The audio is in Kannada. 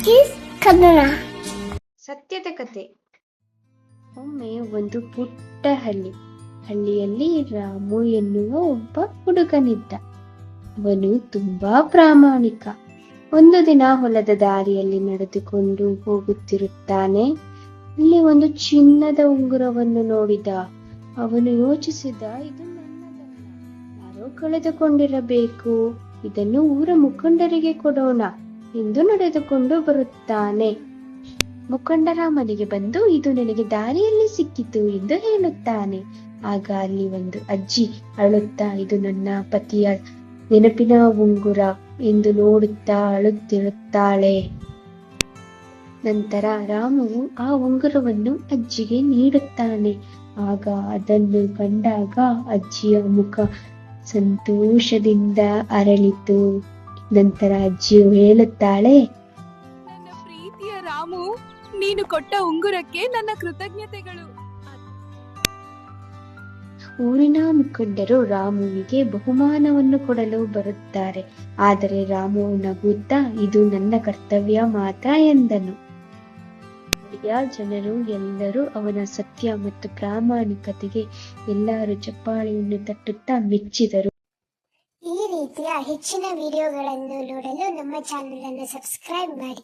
ಕಿಸ್ ಕನ್ನಡ. ಸತ್ಯದ ಕತೆ. ಒಮ್ಮೆ ಒಂದು ಪುಟ್ಟ ಹಳ್ಳಿಯಲ್ಲಿ ರಾಮು ಎನ್ನುವ ಒಬ್ಬ ಹುಡುಗನಿದ್ದ. ಅವನು ತುಂಬಾ ಪ್ರಾಮಾಣಿಕ. ಒಂದು ದಿನ ಹೊಲದ ದಾರಿಯಲ್ಲಿ ನಡೆದುಕೊಂಡು ಹೋಗುತ್ತಿರುತ್ತಾನೆ. ಅಲ್ಲಿ ಒಂದು ಚಿನ್ನದ ಉಂಗುರವನ್ನು ನೋಡಿದ. ಅವನು ಯೋಚಿಸಿದ, ಇದು ನನ್ನದಲ್ಲ, ಯಾರೋ ಕಳೆದುಕೊಂಡಿರಬೇಕು, ಇದನ್ನು ಊರ ಮುಖಂಡರಿಗೆ ಕೊಡೋಣ ಎಂದು ನಡೆದುಕೊಂಡು ಬರುತ್ತಾನೆ. ಮುಖಂಡರ ಮನೆಗೆ ಬಂದು, ಇದು ನನಗೆ ದಾರಿಯಲ್ಲಿ ಸಿಕ್ಕಿತು ಎಂದು ಹೇಳುತ್ತಾನೆ. ಆಗ ಅಲ್ಲಿ ಒಂದು ಅಜ್ಜಿ ಅಳುತ್ತಾ, ಇದು ನನ್ನ ಪತಿಯ ನೆನಪಿನ ಉಂಗುರ ಎಂದು ನೋಡುತ್ತಾ ಅಳುತ್ತಿರುತ್ತಾಳೆ. ನಂತರ ರಾಮು ಆ ಉಂಗುರವನ್ನು ಅಜ್ಜಿಗೆ ನೀಡುತ್ತಾನೆ. ಆಗ ಅದನ್ನು ಕಂಡಾಗ ಅಜ್ಜಿಯ ಮುಖ ಸಂತೋಷದಿಂದ ಅರಳಿತು. ನಂತರ ಅಜ್ಜಿಯು ಹೇಳುತ್ತಾಳೆ, ನನ್ನ ಪ್ರೀತಿಯ ರಾಮು, ನೀನು ಕೊಟ್ಟ ಉಂಗುರಕ್ಕೆ ನನ್ನ ಕೃತಜ್ಞತೆಗಳು. ಊರಿನ ಮುಖಂಡರು ರಾಮುವಿಗೆ ಬಹುಮಾನವನ್ನು ಕೊಡಲು ಬರುತ್ತಾರೆ. ಆದರೆ ರಾಮು ನಗುತ್ತಾ, ಇದು ನನ್ನ ಕರ್ತವ್ಯ ಮಾತ್ರ ಎಂದನು. ಊರಿನ ಜನರು ಎಲ್ಲರೂ ಅವನ ಸತ್ಯ ಮತ್ತು ಪ್ರಾಮಾಣಿಕತೆಗೆ ಎಲ್ಲರೂ ಚಪ್ಪಾಳೆಯನ್ನು ತಟ್ಟುತ್ತಾ ಮೆಚ್ಚಿದರು. ಈ ರೀತಿಯ ಹೆಚ್ಚಿನ ವಿಡಿಯೋಗಳನ್ನು ನೋಡಲು ನಮ್ಮ ಚಾನೆಲ್ ಅನ್ನು ಸಬ್ಸ್ಕ್ರೈಬ್ ಮಾಡಿ.